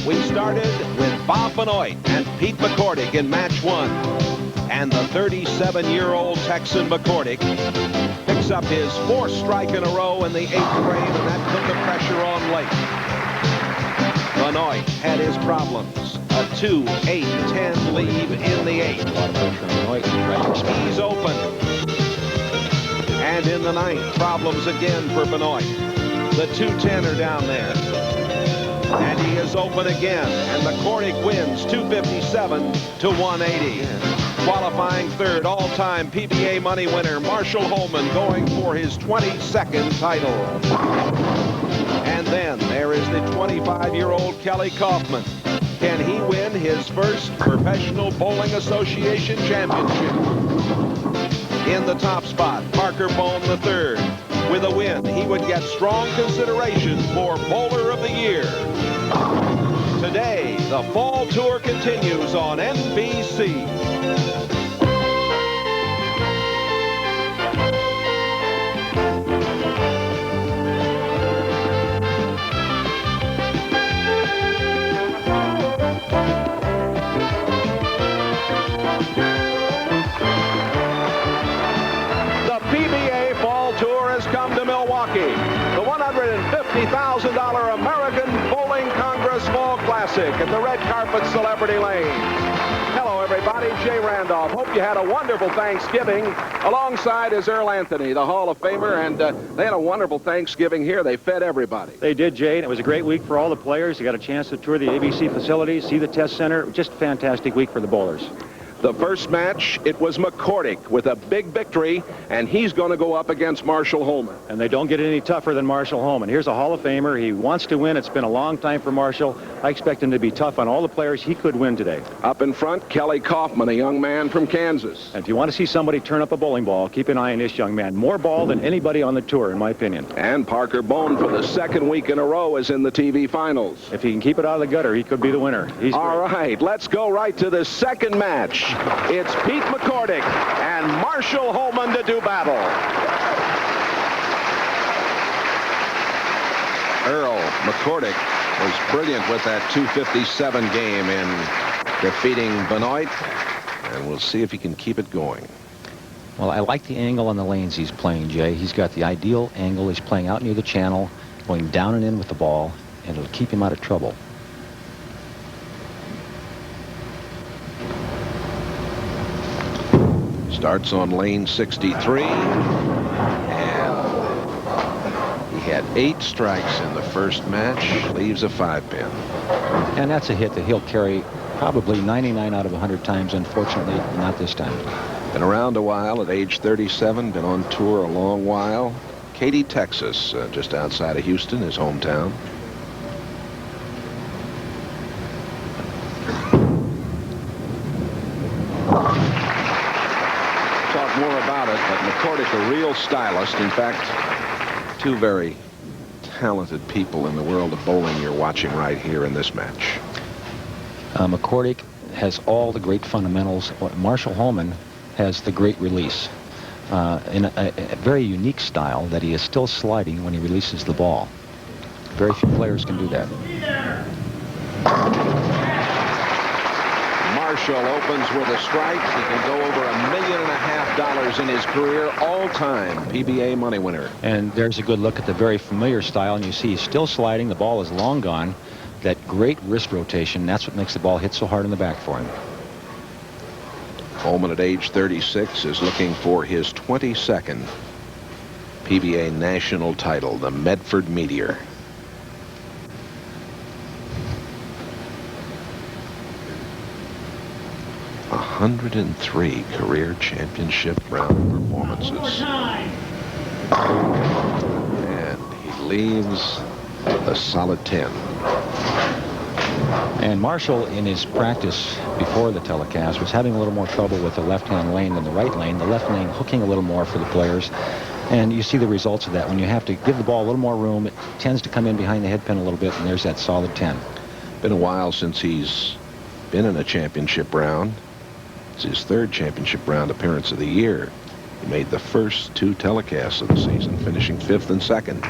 We started with Bob Benoit and Pete McCordic in match 1. And the 37-year-old Texan McCordic picks up his 4th strike in a row in the 8th frame, and that put the pressure on late. Benoit had his problems. A 2-8-10 lead in the 8th. A lot of pressure on Benoit. He's open. And in the 9th, problems again for Benoit. The 2-10 are down there. And he is open again. And McCordic wins 257 to 180. Qualifying 3rd all-time PBA money winner Marshall Holman going for his 22nd title. And then there is the 25-year-old Kelly Coffman. Can he win his first Professional Bowling Association championship? In the top spot, Parker Bohn III. With a win, he would get strong consideration for Bowler of the Year. Today, the Fall Tour continues on NBC. Come to Milwaukee. The $150,000 American Bowling Congress Fall Classic at the Red Carpet Celebrity Lanes. Hello, everybody. Jay Randolph. Hope you had a wonderful Thanksgiving. Alongside is Earl Anthony, the Hall of Famer, and they had a wonderful Thanksgiving here. They fed everybody. They did, Jay, and it was a great week for all the players. They got a chance to tour the ABC facilities, see the test center. Just a fantastic week for the bowlers. The first match, it was McCordic with a big victory, and he's going to go up against Marshall Holman. And they don't get any tougher than Marshall Holman. Here's a Hall of Famer. He wants to win. It's been a long time for Marshall. I expect him to be tough on all the players. He could win today. Up in front, Kelly Coffman, a young man from Kansas. And if you want to see somebody turn up a bowling ball, keep an eye on this young man. More ball than anybody on the tour, in my opinion. And Parker Bohn, for the 2nd week in a row, is in the TV finals. If he can keep it out of the gutter, he could be the winner. All right, let's go right to the 2nd match. It's Pete McCordic and Marshall Holman to do battle. Earl McCordic was brilliant with that 257 game in defeating Benoit, and we'll see if he can keep it going. Well, I like the angle on the lanes he's playing, Jay. He's got the ideal angle. He's playing out near the channel, going down and in with the ball, and it'll keep him out of trouble. Starts on lane 63, and he had 8 strikes in the first match, leaves a 5-pin. And that's a hit that he'll carry probably 99 out of 100 times. Unfortunately, not this time. Been around a while at age 37, been on tour a long while. Katy, Texas, just outside of Houston, his hometown. More about it, but McCordic, a real stylist. In fact, 2 very talented people in the world of bowling you're watching right here in this match. McCordic has all the great fundamentals. Marshall Holman has the great release in a very unique style that he is still sliding when he releases the ball. Very few players can do that. Marshall opens with a strike. He can go over $1.5 million in his career, all-time PBA money winner. And there's a good look at the very familiar style, and you see he's still sliding. The ball is long gone. That great wrist rotation, that's what makes the ball hit so hard in the back for him. Holman at age 36 is looking for his 22nd PBA national title, the Medford Meteor. A 103 career championship round performances. And he leaves a solid 10. And Marshall, in his practice before the telecast, was having a little more trouble with the left-hand lane than the right lane. The left lane hooking a little more for the players. And you see the results of that. When you have to give the ball a little more room, it tends to come in behind the head pin a little bit, and there's that solid 10. Been a while since he's been in a championship round. It's his 3rd championship round appearance of the year. He made the first 2 telecasts of the season, finishing 5th and 2nd.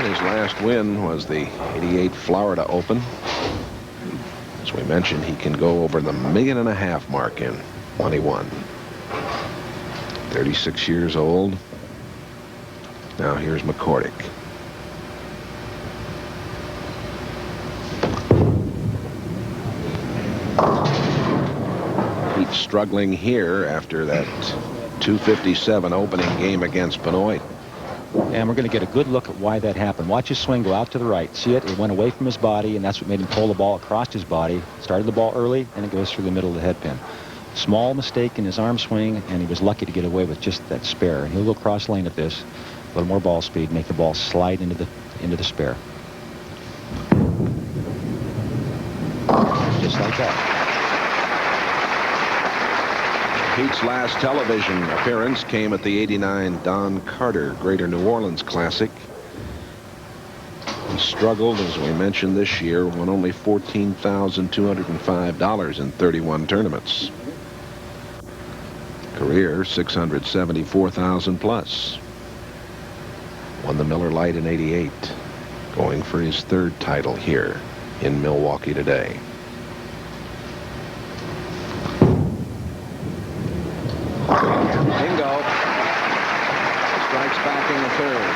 His last win was the '88 Florida Open. As we mentioned, he can go over the $1.5 million mark in when he won. 36 years old. Now here's McCordic. He's struggling here after that 257 opening game against Benoit. And we're going to get a good look at why that happened. Watch his swing go out to the right. See it? It went away from his body, and that's what made him pull the ball across his body. Started the ball early, and it goes through the middle of the head pin. Small mistake in his arm swing, and he was lucky to get away with just that spare. And he'll go cross lane at this. A little more ball speed, make the ball slide into the spare. Just like that. Pete's last television appearance came at the '89 Don Carter Greater New Orleans Classic. He struggled, as we mentioned, this year, won only $14,205 in 31 tournaments. Career $674,000 plus. Won the Miller Lite in '88, going for his third title here in Milwaukee today. Bingo. Strikes back in the third.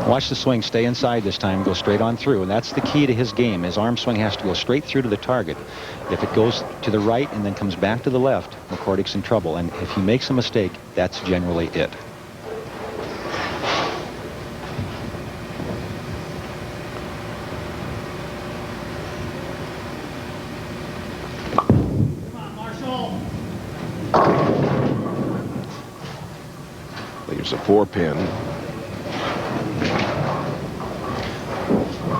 Watch the swing stay inside this time, go straight on through, and that's the key to his game. His arm swing has to go straight through to the target. If it goes to the right and then comes back to the left, McCordic's in trouble, and if he makes a mistake, that's generally it. Leaves a 4-pin.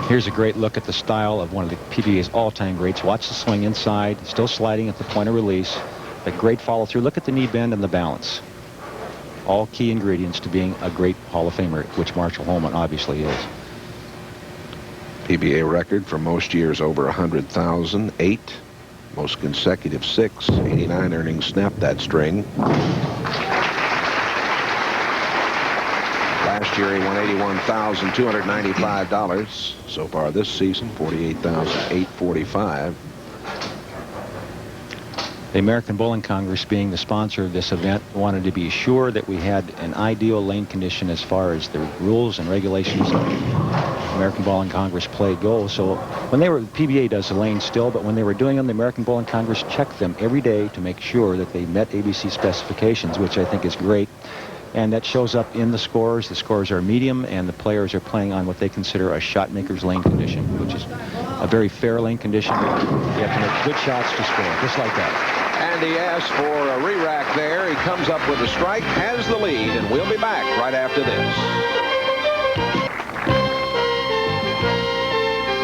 Here's a great look at the style of one of the PBA's all-time greats. Watch the swing inside, still sliding at the point of release. A great follow-through. Look at the knee bend and the balance. All key ingredients to being a great Hall of Famer, which Marshall Holman obviously is. PBA record for most years over 100,000, 8. Most consecutive 6. 89 earnings snapped that string. Last year he won $81,295. So far this season, $48,845. The American Bowling Congress, being the sponsor of this event, wanted to be sure that we had an ideal lane condition as far as the rules and regulations of American Bowling Congress play go. So when they were, PBA does the lanes still, but when they were doing them, the American Bowling Congress checked them every day to make sure that they met ABC specifications, which I think is great. And that shows up in the scores. The scores are medium, and the players are playing on what they consider a shot maker's lane condition, which is a very fair lane condition. You have to make good shots to score, just like that. And he asks for a re-rack there. He comes up with a strike, has the lead, and we'll be back right after this.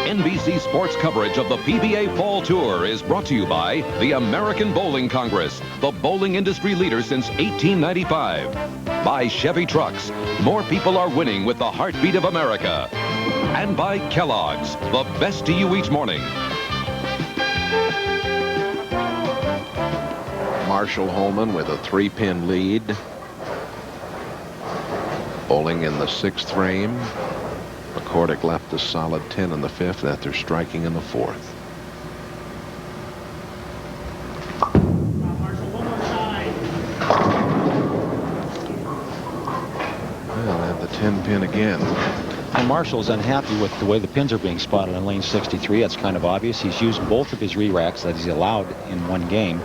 NBC Sports coverage of the PBA Fall Tour is brought to you by the American Bowling Congress, the bowling industry leader since 1895. By Chevy Trucks, more people are winning with the heartbeat of America. And by Kellogg's, the best to you each morning. Marshall Holman with a 3-pin lead. Bowling in the 6th frame. McCordic left a solid 10 in the 5th after striking in the 4th. Well, at the 10-pin again. And Marshall's unhappy with the way the pins are being spotted on lane 63. That's kind of obvious. He's used both of his re-racks that he's allowed in one game.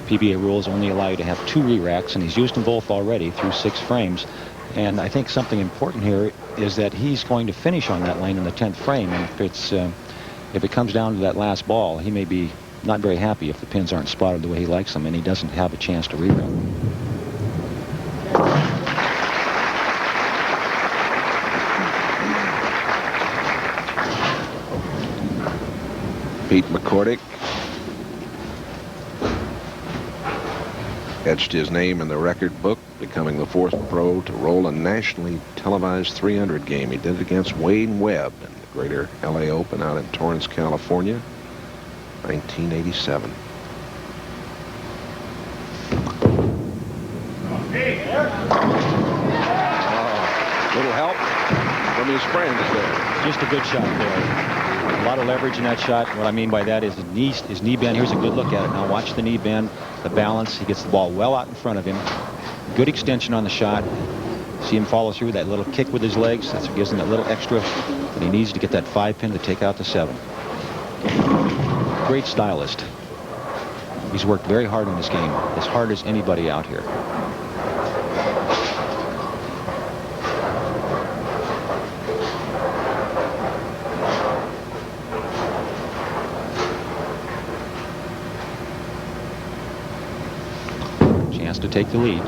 PBA rules only allow you to have 2 re-racks, and he's used them both already through 6 frames. And I think something important here is that he's going to finish on that lane in the 10th frame. And if it comes down to that last ball, he may be not very happy if the pins aren't spotted the way he likes them, and he doesn't have a chance to re-rack. Pete McCordic etched his name in the record book, becoming the 4th pro to roll a nationally televised 300 game. He did it against Wayne Webb in the Greater LA Open out in Torrance, California, 1987. Little help from his friends there. Just a good shot there. A lot of leverage in that shot. What I mean by that is his knee bend. Here's a good look at it. Now watch the knee bend, the balance. He gets the ball well out in front of him. Good extension on the shot. See him follow through that little kick with his legs. That's what gives him that little extra. And he needs to get that 5-pin to take out the 7. Great stylist. He's worked very hard in this game, as hard as anybody out here. Chance to take the lead.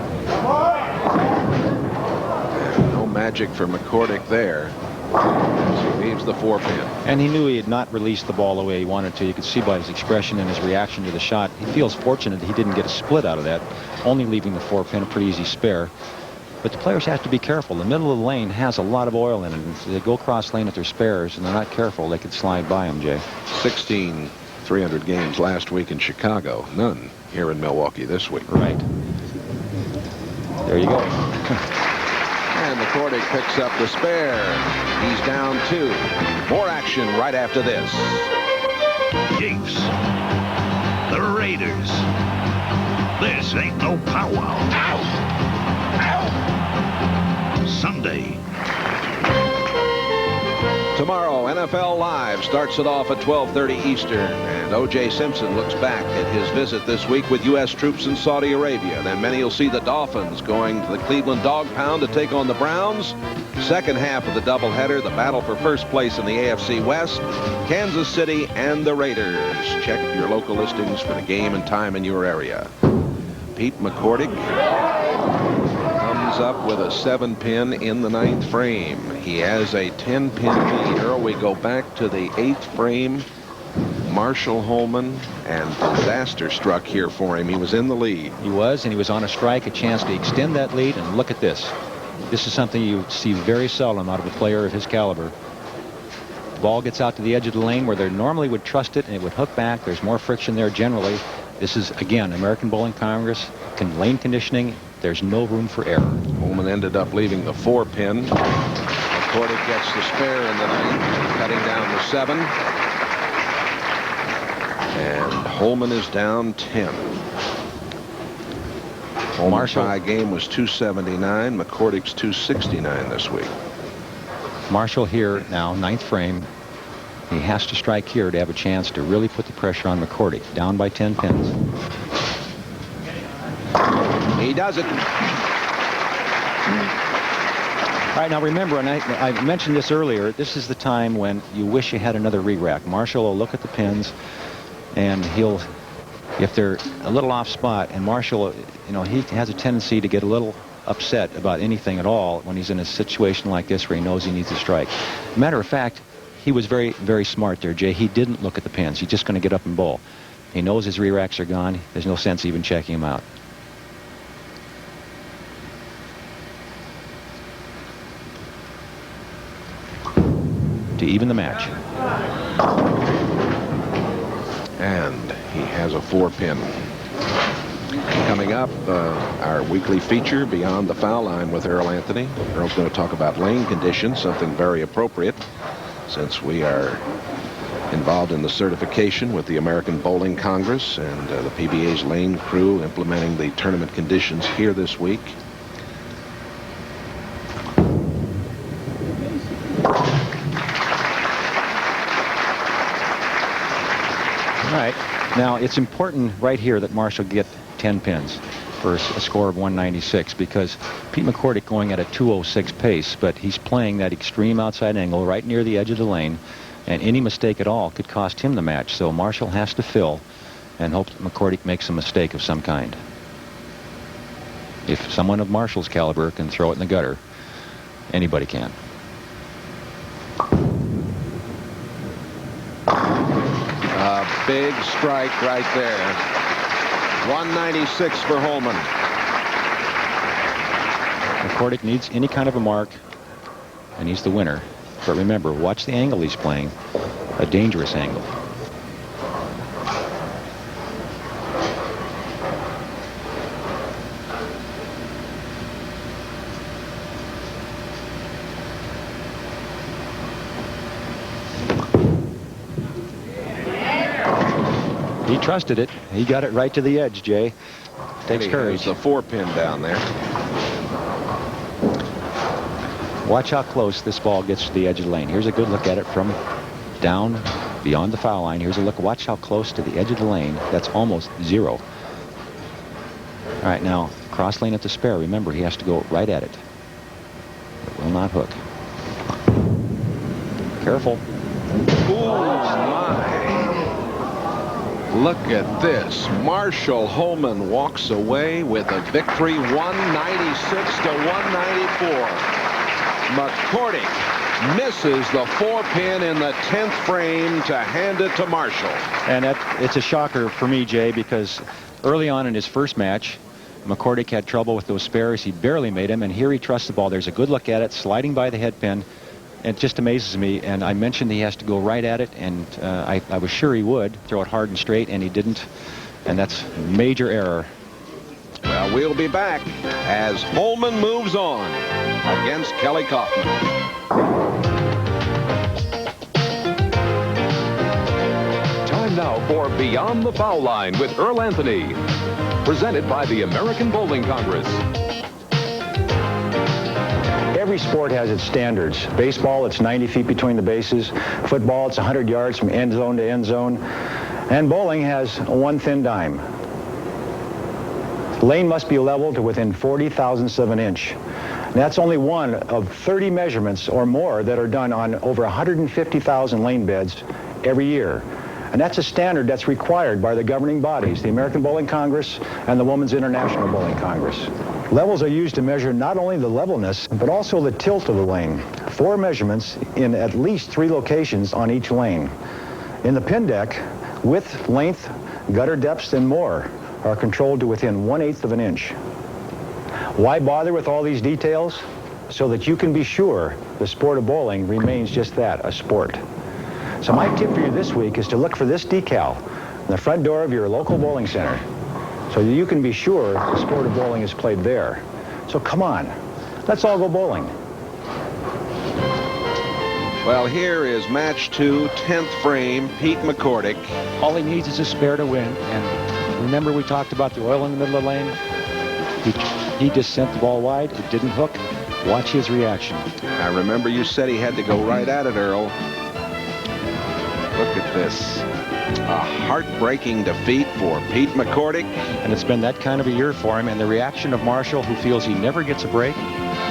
No magic for McCordic there. He leaves the 4-pin. And he knew he had not released the ball the way he wanted to. You could see by his expression and his reaction to the shot. He feels fortunate that he didn't get a split out of that, only leaving the 4-pin a pretty easy spare. But the players have to be careful. The middle of the lane has a lot of oil in it. If they go cross lane at their spares and they're not careful, they could slide by them, Jay. 16 300 games last week in Chicago. None here in Milwaukee this week. Right. There you go. And McCordic picks up the spare. He's down 2. More action right after this. Chiefs. The Raiders. This ain't no powwow. Ow! Ow! Sunday. Tomorrow, NFL Live starts it off at 12:30 Eastern. And O.J. Simpson looks back at his visit this week with U.S. troops in Saudi Arabia. Then many will see the Dolphins going to the Cleveland Dog Pound to take on the Browns. Second half of the doubleheader, the battle for first place in the AFC West, Kansas City and the Raiders. Check your local listings for the game and time in your area. Pete McCordic comes up with a 7-pin in the 9th frame. He has a 10-pin lead. Earl, we go back to the 8th frame. Marshall Holman, and disaster struck here for him. He was in the lead. He was, and he was on a strike, a chance to extend that lead. And look at this. This is something you see very seldom out of a player of his caliber. The ball gets out to the edge of the lane where they normally would trust it, and it would hook back. There's more friction there generally. This is, again, American Bowling Congress, lane conditioning. There's no room for error. Holman ended up leaving the 4-pin. McCordic gets the spare in the 9th, cutting down to 7. And Holman is down 10. Holman's high game was 279. McCordic's 269 this week. Marshall here now, 9th frame. He has to strike here to have a chance to really put the pressure on McCordic. Down by 10 pins. He does it. All right, now remember, and I mentioned this earlier, this is the time when you wish you had another re-rack. Marshall will look at the pins, and he'll, if they're a little off spot, and Marshall, you know, he has a tendency to get a little upset about anything at all when he's in a situation like this where he knows he needs to strike. Matter of fact, he was very, very smart there, Jay. He didn't look at the pins. He's just going to get up and bowl. He knows his re-racks are gone. There's no sense even checking him out. To even the match. And he has a 4-pin. Coming up, our weekly feature, Beyond the Foul Line with Earl Anthony. Earl's going to talk about lane conditions, something very appropriate since we are involved in the certification with the American Bowling Congress and the PBA's lane crew implementing the tournament conditions here this week. All right. Now, it's important right here that Marshall get 10 pins for a score of 196 because Pete McCordic going at a 206 pace, but he's playing that extreme outside angle right near the edge of the lane, and any mistake at all could cost him the match. So Marshall has to fill and hope that McCordic makes a mistake of some kind. If someone of Marshall's caliber can throw it in the gutter, anybody can. A big strike right there. 196 for Holman. McCordic needs any kind of a mark, and he's the winner. But remember, watch the angle he's playing. A dangerous angle. He trusted it. He got it right to the edge, Jay. Takes courage. The 4-pin down there. Watch how close this ball gets to the edge of the lane. Here's a good look at it from down beyond the foul line. Here's a look. Watch how close to the edge of the lane. That's almost 0. All right, now cross lane at the spare. Remember, he has to go right at it. It will not hook. Careful. Oh, my. Look at this. Marshall Holman walks away with a victory, 196 to 194. McCordic misses the 4-pin in the 10th frame to hand it to Marshall. And it's a shocker for me, Jay, because early on in his first match, McCordic had trouble with those spares. He barely made them, and here he trusts the ball. There's a good look at it, sliding by the head pin. It just amazes me, and I mentioned he has to go right at it, and I was sure he would throw it hard and straight, and he didn't, and that's major error. Well, we'll be back as Holman moves on against Kelly Coffman. Time now for Beyond the Foul Line with Earl Anthony. Presented by the American Bowling Congress. Every sport has its standards. Baseball, it's 90 feet between the bases. Football, it's 100 yards from end zone to end zone. And bowling has one thin dime. Lane must be leveled to within 40 thousandths of an inch. That's only one of 30 measurements or more that are done on over 150,000 lane beds every year. And that's a standard that's required by the governing bodies, the American Bowling Congress and the Women's International Bowling Congress. Levels are used to measure not only the levelness, but also the tilt of the lane. 4 measurements in at least 3 locations on each lane. In the pin deck, width, length, gutter depths, and more are controlled to within 1/8 of an inch. Why bother with all these details? So that you can be sure the sport of bowling remains just that, a sport. So my tip for you this week is to look for this decal on the front door of your local bowling center so that you can be sure the sport of bowling is played there. So come on, let's all go bowling. Well, here is match 2, 10th frame, Pete McCordic. All he needs is a spare to win, and remember we talked about the oil in the middle of the lane? He just sent the ball wide. It didn't hook. Watch his reaction. I remember you said he had to go right at it, Earl. Look at this. A heartbreaking defeat for Pete McCordic. And it's been that kind of a year for him, and the reaction of Marshall, who feels he never gets a break,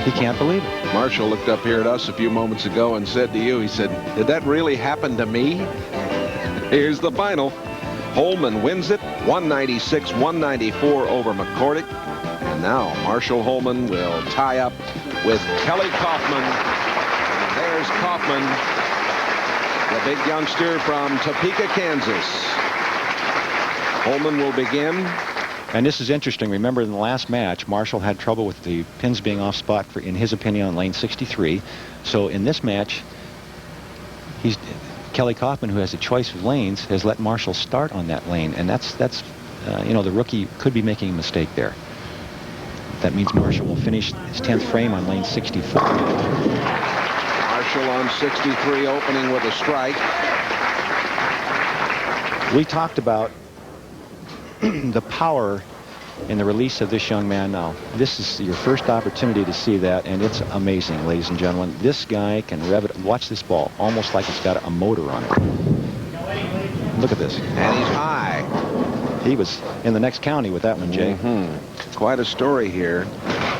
he can't believe it. Marshall looked up here at us a few moments ago and said to you, he said, did that really happen to me? Here's the final. Holman wins it, 196-194 over McCordic. And now Marshall Holman will tie up with Kelly Coffman. And there's Coffman, the big youngster from Topeka, Kansas. Holman will begin. And this is interesting. Remember, in the last match, Marshall had trouble with the pins being off spot, in his opinion, on lane 63. So in this match, Kelly Coffman, who has a choice of lanes, has let Marshall start on that lane. And that's the rookie could be making a mistake there. That means Marshall will finish his 10th frame on lane 64. Marshall on 63, opening with a strike. We talked about the power in the release of this young man now. This is your first opportunity to see that, and it's amazing, ladies and gentlemen. This guy can rev it. Watch this ball, almost like it's got a motor on it. Look at this. And he's high. He was in the next county with that one, Jay. Quite a story here.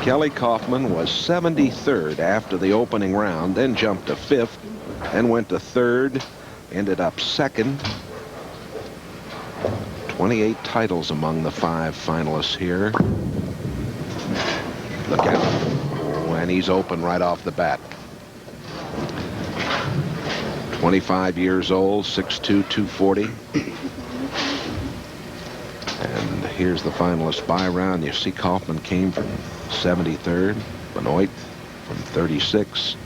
Kelly Coffman was 73rd after the opening round, then jumped to 5th, and went to 3rd, ended up 2nd. 28 titles among the 5 finalists here. Look out. Oh, and he's open right off the bat. 25 years old, 6'2", 240. And here's the finalist by round. You see Coffman came from 73rd. Benoit from 36.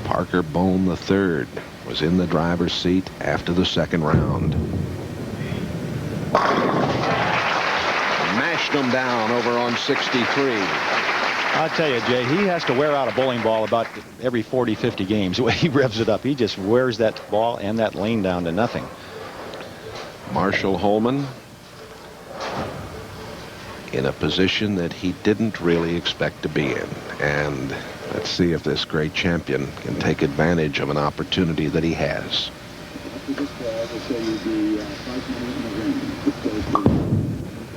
Parker Bohn III was in the driver's seat after the 2nd round. Mashed him down over on 63. I'll tell you, Jay, he has to wear out a bowling ball about every 40, 50 games. The way he revs it up, he just wears that ball and that lane down to nothing. Marshall Holman in a position that he didn't really expect to be in. And let's see if this great champion can take advantage of an opportunity that he has.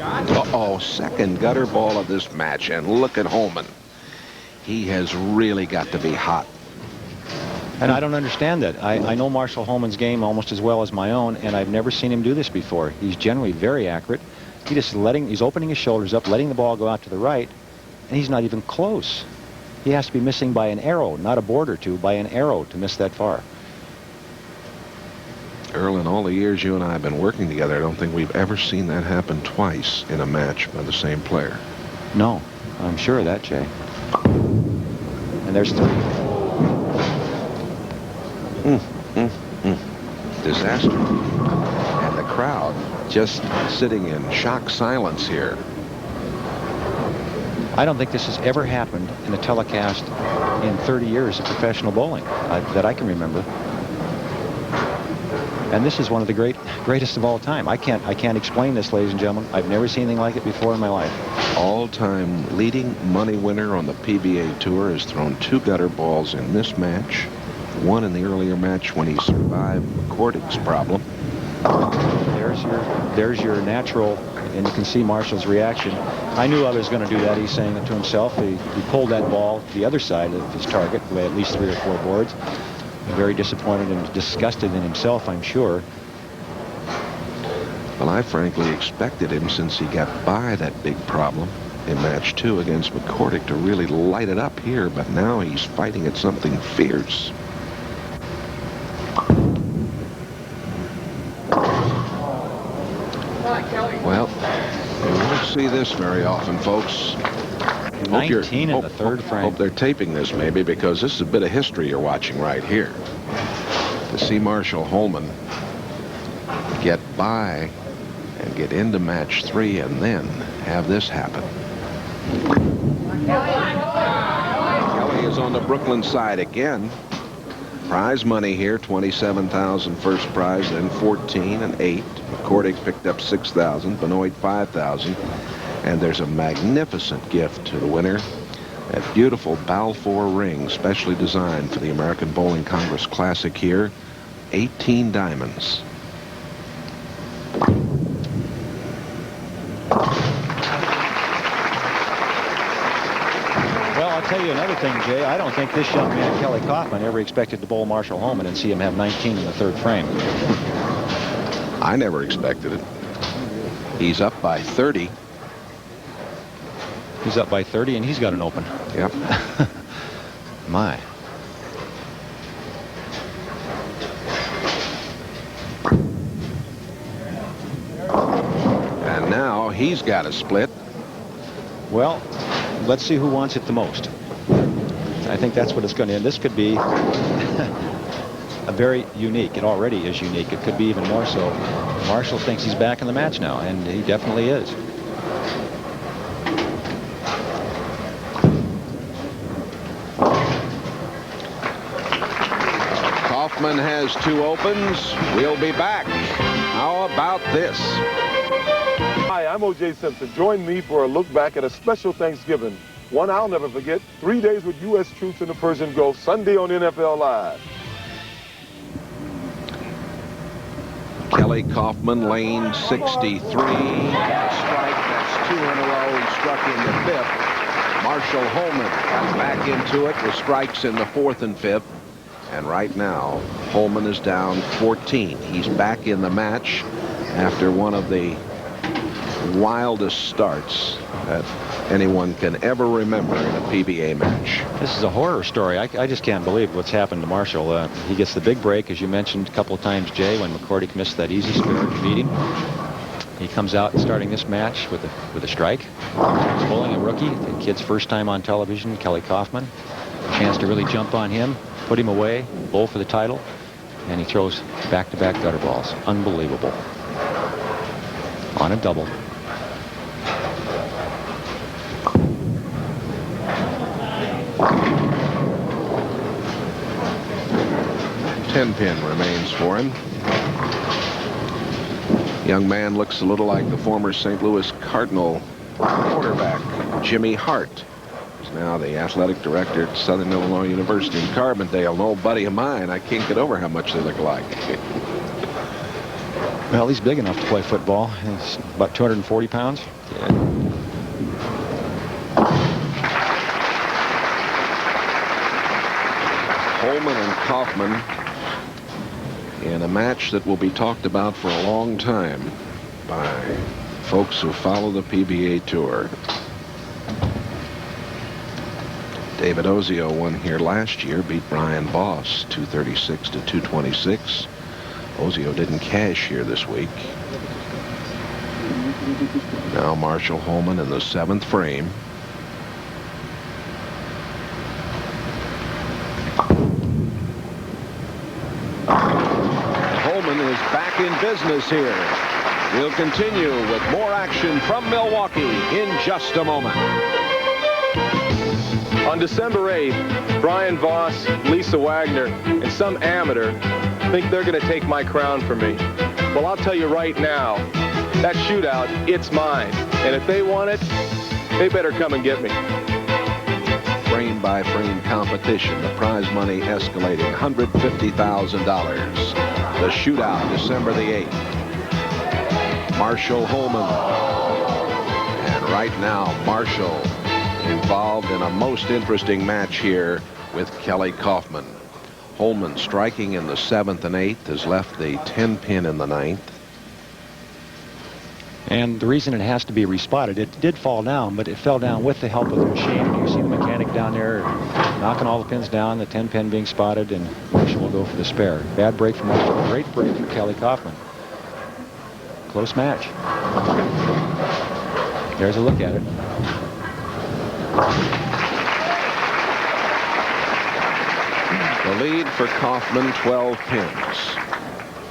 Uh-oh, second gutter ball of this match, and look at Holman. He has really got to be hot. And I don't understand that. I know Marshall Holman's game almost as well as my own, and I've never seen him do this before. He's generally very accurate. He's opening his shoulders up, letting the ball go out to the right, and he's not even close. He has to be missing by an arrow, not a board or two, by an arrow to miss that far. Earl, in all the years you and I have been working together, I don't think we've ever seen that happen twice in a match by the same player. No, I'm sure of that, Jay. And there's 3. Disaster. And the crowd just sitting in shock silence here. I don't think this has ever happened in a telecast in 30 years of professional bowling that I can remember. And this is one of the greatest of all time. I can't explain this, ladies and gentlemen. I've never seen anything like it before in my life. All-time leading money winner on the PBA Tour has thrown 2 gutter balls in this match. 1 in the earlier match when he survived McCordic's problem. There's your natural, and you can see Marshall's reaction. I knew I was going to do that. He's saying it to himself. He pulled that ball to the other side of his target by at least 3 or 4 boards. Very disappointed and disgusted in himself, I'm sure. Well, I frankly expected him, since he got by that big problem in match 2 against McCordic, to really light it up here, but now he's fighting at something fierce. Well, you won't see this very often, folks. 19 in the 3rd frame. Hope they're taping this, maybe, because this is a bit of history you're watching right here. To see Marshall Holman get by and get into match 3 and then have this happen. Kelly is on the Brooklyn side again. Prize money here, $27,000 first prize, then 14 and 8. McCordic picked up 6,000, Benoit 5,000. And there's a magnificent gift to the winner. That beautiful Balfour ring, specially designed for the American Bowling Congress Classic here. 18 diamonds. Well, I'll tell you another thing, Jay. I don't think this young man, Kelly Coffman, ever expected to bowl Marshall Holman and see him have 19 in the 3rd frame. I never expected it. He's up by 30. He's up by 30, and he's got an open. Yep. My. And now he's got a split. Well, let's see who wants it the most. I think that's what it's going to end. This could be a very unique. It already is unique. It could be even more so. Marshall thinks he's back in the match now, and he definitely is. Coffman has 2 opens. We'll be back. How about this? Hi, I'm O.J. Simpson. Join me for a look back at a special Thanksgiving. One I'll never forget. 3 days with U.S. troops in the Persian Gulf, Sunday on NFL Live. Kelly Coffman, lane 63. A strike. That's 2 in a row. He struck in the 5th. Marshall Holman got back into it with strikes in the 4th and 5th. And right now, Holman is down 14. He's back in the match after one of the wildest starts that anyone can ever remember in a PBA match. This is a horror story. I just can't believe what's happened to Marshall. He gets the big break, as you mentioned a couple of times, Jay, when McCordic missed that easy square to beat him. He comes out starting this match with a strike. He's bowling a rookie, the kid's first time on television, Kelly Coffman. A chance to really jump on him, put him away, bowl for the title, and he throws back-to-back gutter balls. Unbelievable. On a double. Ten pin remains for him. Young man looks a little like the former St. Louis Cardinal quarterback, Jimmy Hart. He's now the athletic director at Southern Illinois University in Carbondale. An old buddy of mine. I can't get over how much they look alike. Well, he's big enough to play football. He's about 240 pounds. Yeah. Holman and Coffman in a match that will be talked about for a long time by folks who follow the PBA Tour. David Ozio won here last year, beat Brian Boss 236 to 226. Ozio didn't cash here this week. Now Marshall Holman in the 7th frame. Holman is back in business here. We'll continue with more action from Milwaukee in just a moment. On December 8th, Brian Voss, Lisa Wagner, and some amateur think they're going to take my crown from me. Well, I'll tell you right now, that shootout, it's mine. And if they want it, they better come and get me. Frame-by-frame competition. The prize money escalating, $150,000. The shootout, December the 8th. Marshall Holman. And right now, Marshall involved in a most interesting match here with Kelly Coffman. Holman striking in the 7th and 8th has left the 10-pin in the 9th. And the reason it has to be respotted, it did fall down, but it fell down with the help of the machine. You see the mechanic down there knocking all the pins down, the 10-pin being spotted, and Marshall will go for the spare. Bad break from Marshall, great break from Kelly Coffman. Close match. There's a look at it. The lead for Coffman, 12 pins.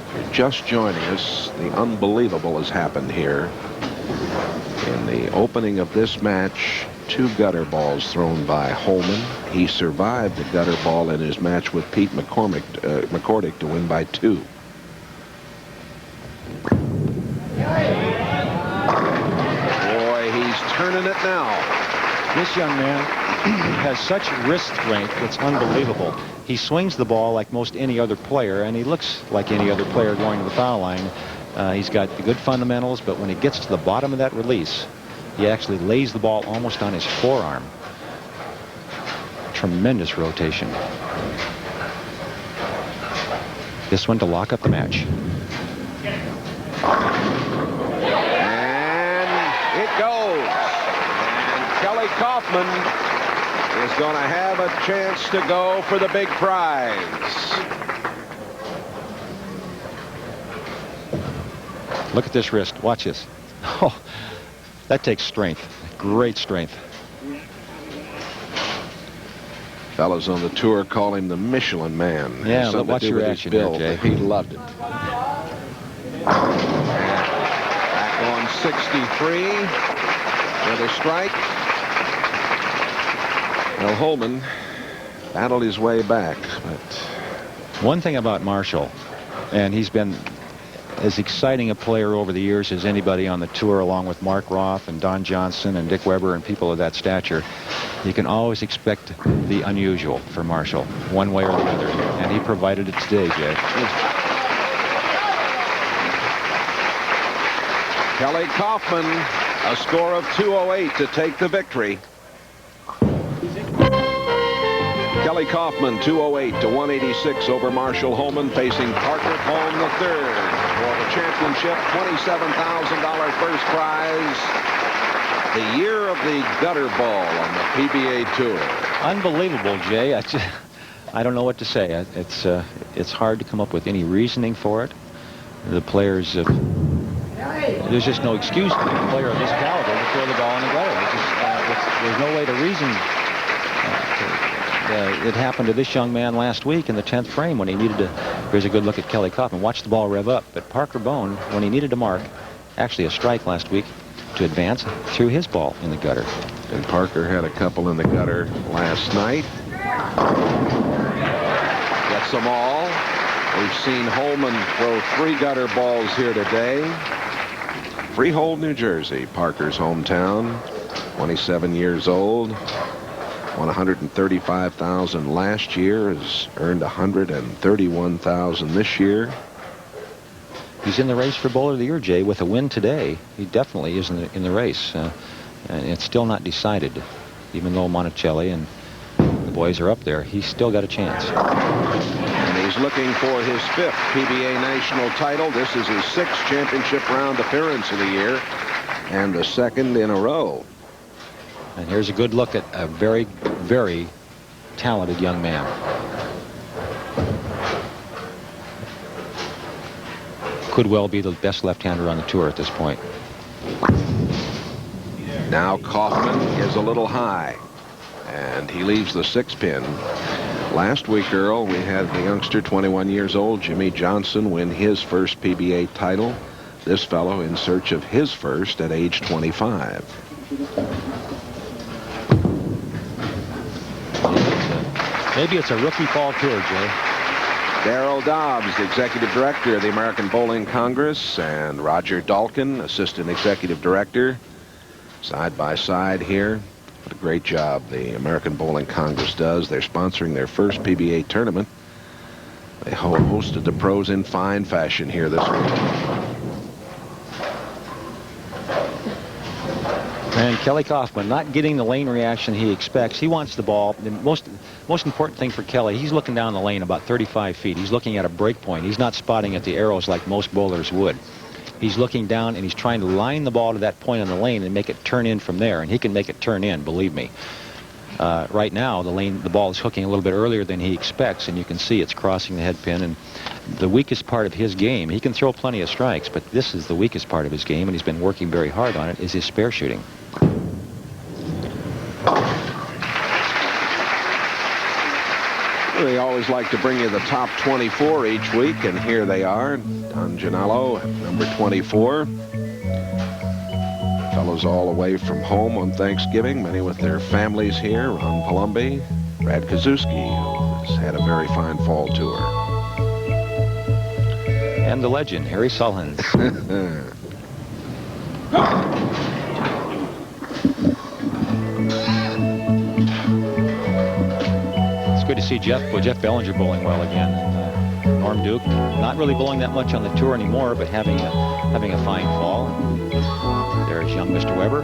If you're just joining us, the unbelievable has happened here. In the opening of this match, 2 gutter balls thrown by Holman. He survived the gutter ball in his match with Pete McCordic to win by 2. Boy, he's turning it now. This young man has such wrist strength, it's unbelievable. He swings the ball like most any other player, and he looks like any other player going to the foul line. He's got the good fundamentals, but when he gets to the bottom of that release, he actually lays the ball almost on his forearm. Tremendous rotation. This one to lock up the match. And it goes. And Kelly Coffman is going to have a chance to go for the big prize. Look at this wrist. Watch this. Oh, that takes strength. Great strength. Fellas on the tour call him the Michelin Man. Yeah, but watch your reaction here, Jay. He loved it. Back on 63 with a strike. Well, Holman battled his way back, but one thing about Marshall, and he's been as exciting a player over the years as anybody on the tour, along with Mark Roth and Don Johnson and Dick Weber and people of that stature. You can always expect the unusual for Marshall, one way or the other, and he provided it today, Jay. Kelly Coffman, a score of 208 to take the victory. Kelly Coffman, 208 to 186 over Marshall Holman, facing Parker Bohn III for the championship, $27,000 first prize. The year of the gutter ball on the PBA Tour. Unbelievable, Jay. I don't know what to say. It's hard to come up with any reasoning for it. The players, there's just no excuse for a player of this caliber to throw the ball in the gutter. There's no way to reason. It happened to this young man last week in the 10th frame when he needed to. Here's a good look at Kelly Coffman. Watch the ball rev up. But Parker Bohn, when he needed to mark, actually a strike last week to advance, threw his ball in the gutter. And Parker had a couple in the gutter last night. Gets them all. We've seen Holman throw 3 gutter balls here today. Freehold, New Jersey, Parker's hometown. 27 years old. Won $135,000 last year. Has earned $131,000 this year. He's in the race for Bowler of the Year, Jay, with a win today. He definitely is in the race. And it's still not decided. Even though Monticelli and the boys are up there, he's still got a chance. And he's looking for his 5th PBA national title. This is his 6th championship round appearance of the year, and the 2nd in a row. And here's a good look at a very, very talented young man. Could well be the best left-hander on the tour at this point. Now Coffman is a little high, and he leaves the 6-pin. Last week, Earl, we had the youngster, 21 years old, Jimmy Johnson, win his first PBA title. This fellow in search of his first at age 25. Maybe it's a rookie fall tour, Jay. Darrell Dobbs, the executive director of the American Bowling Congress, and Roger Dalkin, assistant executive director. Side by side here. What a great job the American Bowling Congress does. They're sponsoring their first PBA tournament. They hosted the pros in fine fashion here this week. And Kelly Coffman not getting the lane reaction he expects. He wants the ball. The most important thing for Kelly, he's looking down the lane about 35 feet. He's looking at a break point. He's not spotting at the arrows like most bowlers would. He's looking down and he's trying to line the ball to that point on the lane and make it turn in from there. And he can make it turn in, believe me. Right now, the ball is hooking a little bit earlier than he expects, and you can see it's crossing the head pin. And the weakest part of his game, he can throw plenty of strikes, but this is the weakest part of his game, and he's been working very hard on it, is his spare shooting. They always like to bring you the top 24 each week, and here they are. Don Gianello, number 24. Fellows all away from home on Thanksgiving, many with their families here. Ron Palumbi, Brad Kazuski, who has had a very fine fall tour. And the legend, Harry Sullivan. Good to see Jeff Bellinger bowling well again. Norm Duke not really bowling that much on the tour anymore, but having a fine fall. There's young Mr. Weber.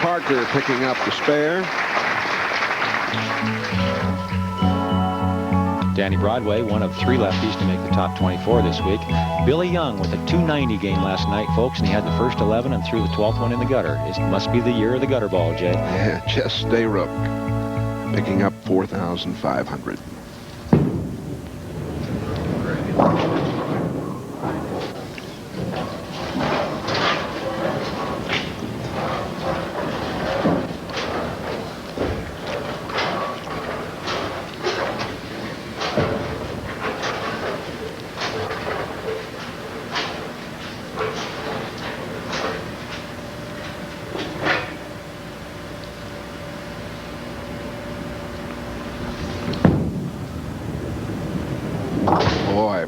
Parker picking up the spare. Danny Broadway, one of 3 lefties to make the top 24 this week. Billy Young with a 290 game last night, folks, and he had the first 11 and threw the 12th one in the gutter. It must be the year of the gutter ball, Jay. Yeah, just stay rook. Picking up 4,500.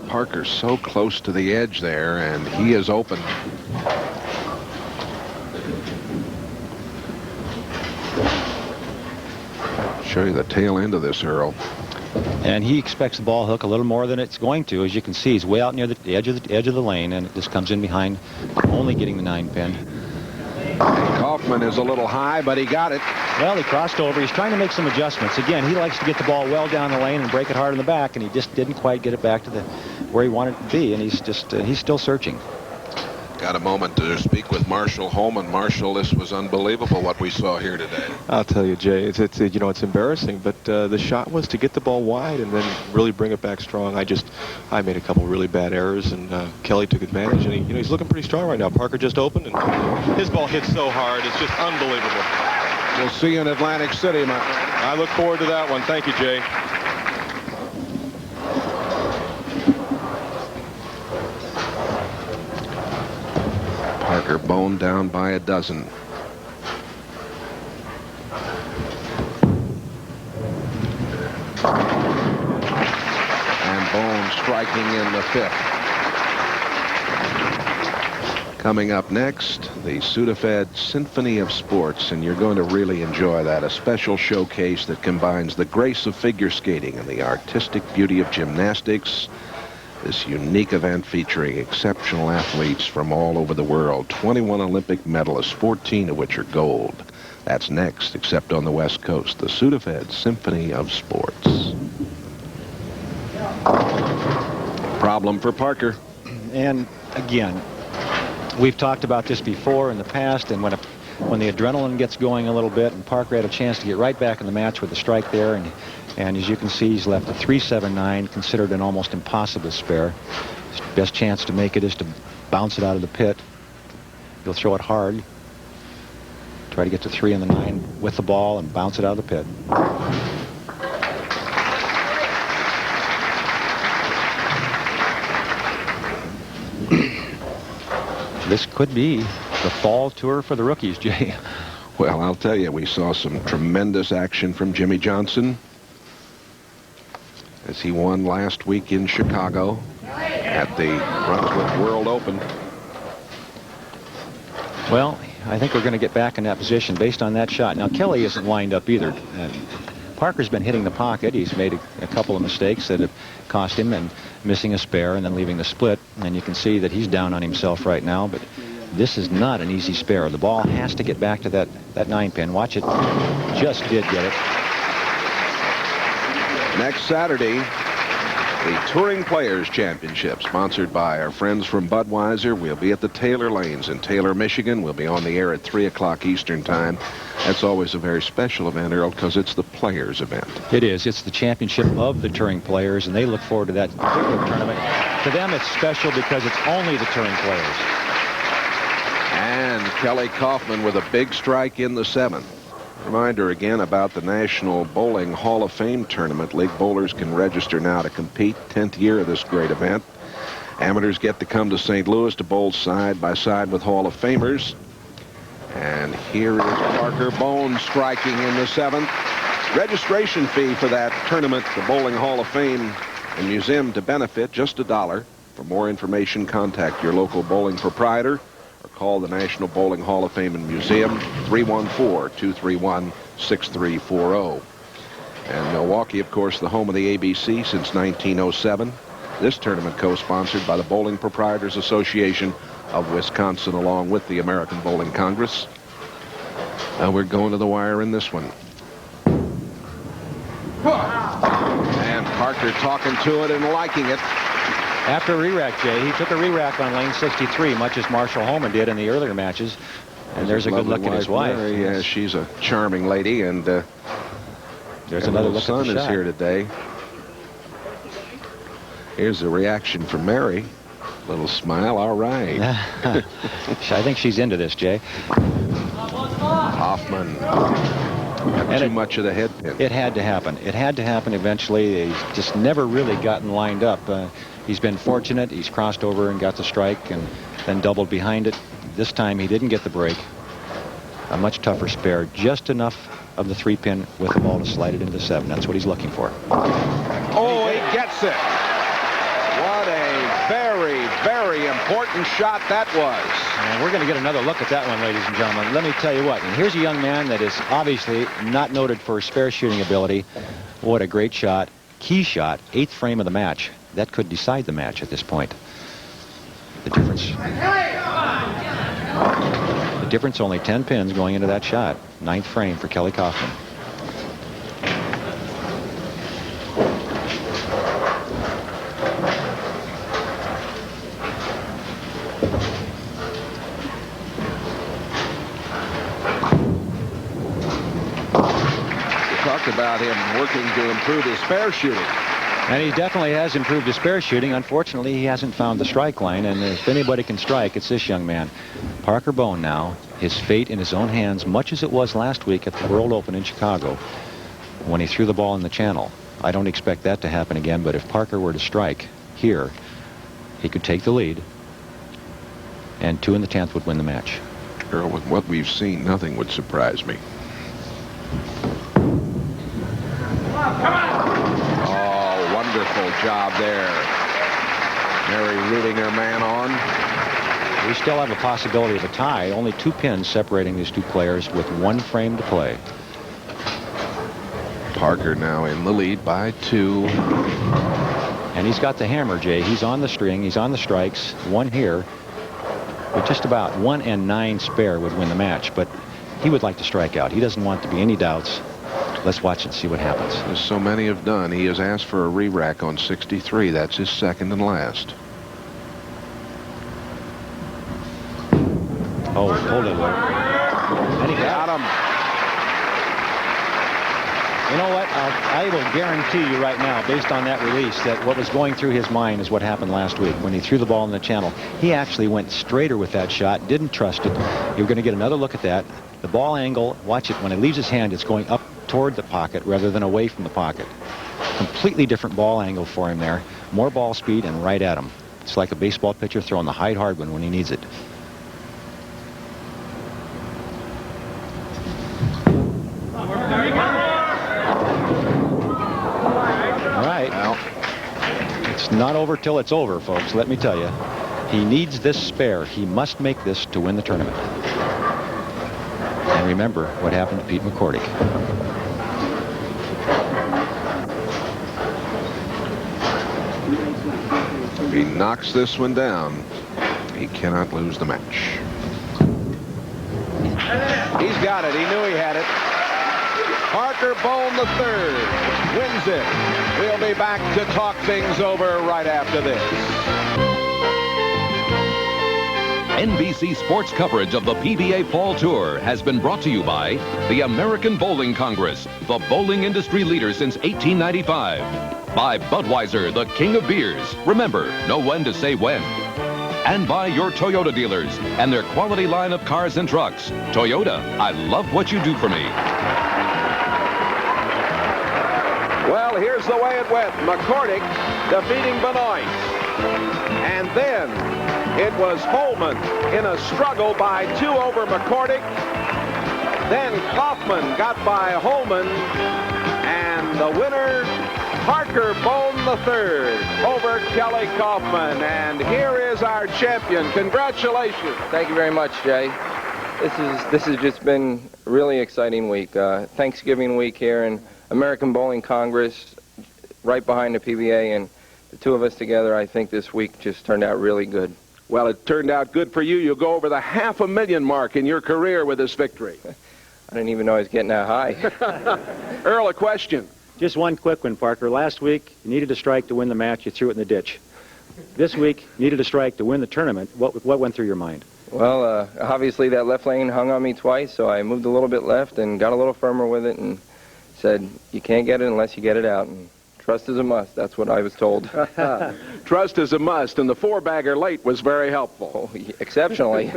Parker so close to the edge there, and he is open. Show you the tail end of this, Earl. And he expects the ball hook a little more than it's going to. As you can see, he's way out near the edge of the lane, and it just comes in behind, only getting the 9-pin. Coffman is a little high, but he got it. Well, he crossed over. He's trying to make some adjustments. Again, he likes to get the ball well down the lane and break it hard in the back, and he just didn't quite get it back to where he wanted it to be, and he's still searching. Got a moment to speak with Marshall Holman. Marshall, this was unbelievable what we saw here today. I'll tell you, Jay, it's embarrassing, but the shot was to get the ball wide and then really bring it back strong. I made a couple really bad errors, and Kelly took advantage, and he's looking pretty strong right now. Parker just opened, and his ball hits so hard, it's just unbelievable. We'll see you in Atlantic City, my friend. I look forward to that one. Thank you, Jay. Parker Bohn down by a dozen. And Bohn striking striking in the 5th. Coming up next, the Sudafed Symphony of Sports, and you're going to really enjoy that. A special showcase that combines the grace of figure skating and the artistic beauty of gymnastics. This unique event featuring exceptional athletes from all over the world. 21 Olympic medalists, 14 of which are gold. That's next, except on the West Coast. The Sudafed Symphony of Sports. Problem for Parker. And again, we've talked about this before in the past, and when the adrenaline gets going a little bit, and Parker had a chance to get right back in the match with a strike there, and as you can see, he's left a 3-7-9, considered an almost impossible spare. His best chance to make it is to bounce it out of the pit. He'll throw it hard, try to get to 3 in the 9 with the ball and bounce it out of the pit. This could be the fall tour for the rookies, Jay. Well, I'll tell you, we saw some tremendous action from Jimmy Johnson as he won last week in Chicago at the Brunswick World Open. Well, I think we're going to get back in that position based on that shot. Now, Kelly isn't lined up either. Parker's been hitting the pocket. He's made a couple of mistakes that have cost him, and missing a spare and then leaving the split. And you can see that he's down on himself right now, but this is not an easy spare. The ball has to get back to that 9-pin. Watch it. Just did get it. Next Saturday, the Touring Players Championship, sponsored by our friends from Budweiser. We'll be at the Taylor Lanes in Taylor, Michigan. We'll be on the air at 3 o'clock Eastern Time. That's always a very special event, Earl, because it's the Players event. It is. It's the championship of the Touring Players, and they look forward to that particular tournament. For them, it's special because it's only the Touring Players. And Kelly Coffman with a big strike in the 7th. Reminder again about the National Bowling Hall of Fame tournament. League bowlers can register now to compete. 10th year of this great event. Amateurs get to come to St. Louis to bowl side by side with Hall of Famers. And here is Parker Bohn striking in the 7th. Registration fee for that tournament, the Bowling Hall of Fame and Museum, to benefit, just $1. For more information, contact your local bowling proprietor or call the National Bowling Hall of Fame and Museum, 314-231-6340. And Milwaukee, of course, the home of the ABC since 1907. This tournament co-sponsored by the Bowling Proprietors Association of Wisconsin, along with the American Bowling Congress. We're going to the wire in this one. And Parker talking to it and liking it. After a re-rack, Jay, he took a re-rack on lane 63, much as Marshall Holman did in the earlier matches. And there's a good look at his wife. Mary, yeah, she's a charming lady, and there's another look at the son is shot. here today. Here's the reaction from Mary. Little smile, all right. I think she's into this, Jay. Hoffman. Too much of the head pin. It had to happen. It had to happen eventually. He's just never really gotten lined up. He's been fortunate. He's crossed over and got the strike and then doubled behind it. This time he didn't get the break. A much tougher spare. Just enough of the 3-pin with the ball to slide it into the 7. That's what he's looking for. Oh, he gets it. What a very, very important shot that was. And we're going to get another look at that one, ladies and gentlemen. Let me tell you what. And here's a young man that is obviously not noted for spare shooting ability. What a great shot. Key shot. 8th frame of the match. That could decide the match at this point. The difference only 10 pins going into that shot. 9th frame for Kelly Coffman. About him working to improve his spare shooting. And he definitely has improved his spare shooting. Unfortunately, he hasn't found the strike line, and if anybody can strike, it's this young man. Parker Bohn now, his fate in his own hands, much as it was last week at the World Open in Chicago when he threw the ball in the channel. I don't expect that to happen again, but if Parker were to strike here, he could take the lead, and 2 in the 10th would win the match. Earl, with what we've seen, nothing would surprise me. Oh, wonderful job there. Mary rooting her man on. We still have a possibility of a tie. Only 2 pins separating these 2 players with 1 frame to play. Parker now in the lead by 2. And he's got the hammer, Jay. He's on the string. He's on the strikes. 1 here. But just about 1 and 9 spare would win the match. But he would like to strike out. He doesn't want to be any doubts. Let's watch and see what happens. As so many have done, he has asked for a re-rack on 63. That's his second and last. Oh, hold it. And he got him. You know what? I will guarantee you right now, based on that release, that what was going through his mind is what happened last week when he threw the ball in the channel. He actually went straighter with that shot, didn't trust it. You're going to get another look at that. The ball angle, watch it. When it leaves his hand, it's going up toward the pocket rather than away from the pocket. Completely different ball angle for him there. More ball speed and right at him. It's like a baseball pitcher throwing the hide hard one when he needs it. It's not over till it's over, folks. Let me tell you. He needs this spare. He must make this to win the tournament. And remember what happened to Pete McCordic. If he knocks this one down, he cannot lose the match. He's got it. He knew he had it. Parker Bohn III wins it. We'll be back to talk things over right after this. NBC Sports coverage of the PBA Fall Tour has been brought to you by the American Bowling Congress, the bowling industry leader since 1895. By Budweiser, the king of beers. Remember, know when to say when. And by your Toyota dealers and their quality line of cars and trucks. Toyota, I love what you do for me. Well, here's the way it went. McCordic defeating Benoit. And then it was Holman in a struggle by 2 over McCordic. Then Coffman got by Holman. And the winner, Parker Bohn III over Kelly Coffman. And here is our champion. Congratulations. Thank you very much, Jay. This has just been a really exciting week. Thanksgiving week here in American Bowling Congress, right behind the PBA, and the 2 of us together, I think this week just turned out really good. Well, it turned out good for you. You'll go over the $500,000 mark in your career with this victory. I didn't even know I was getting that high. Earl, a question. Just one quick one, Parker. Last week, you needed a strike to win the match. You threw it in the ditch. This week, you needed a strike to win the tournament. What went through your mind? Well, obviously that left lane hung on me twice, so I moved a little bit left and got a little firmer with it and said, you can't get it unless you get it out. And trust is a must. That's what I was told. Trust is a must, and the 4-bagger late was very helpful. Oh, exceptionally.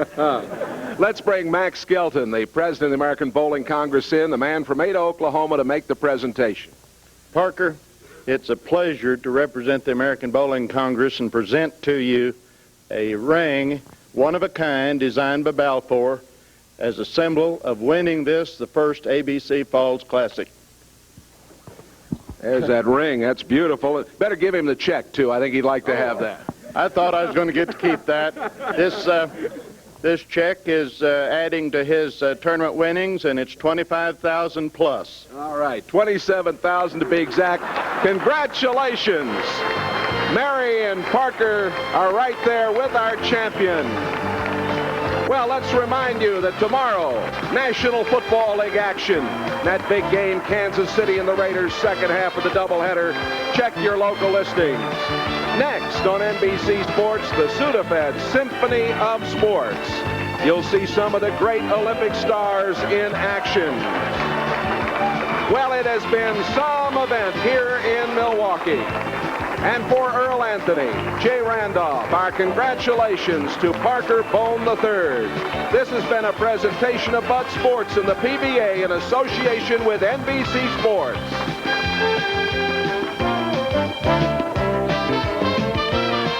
Let's bring Max Skelton, the president of the American Bowling Congress, in, the man from Ada, Oklahoma, to make the presentation. Parker, it's a pleasure to represent the American Bowling Congress and present to you a ring, one of a kind, designed by Balfour as a symbol of winning this, the first ABC Falls Classic. There's that ring. That's beautiful. Better give him the check, too. I think he'd like to have that. I thought I was going to get to keep that. This check is adding to his tournament winnings, and it's $25,000 plus. All right, $27,000 to be exact. Congratulations. Mary and Parker are right there with our champion. Well, let's remind you that tomorrow, National Football League action. That big game, Kansas City and the Raiders, second half of the doubleheader. Check your local listings. Next on NBC Sports, the Sudafed Symphony of Sports. You'll see some of the great Olympic stars in action. Well, it has been some event here in Milwaukee. And for Earl Anthony, Jay Randolph, our congratulations to Parker Bohn III. This has been a presentation of Bud Sports and the PBA in association with NBC Sports.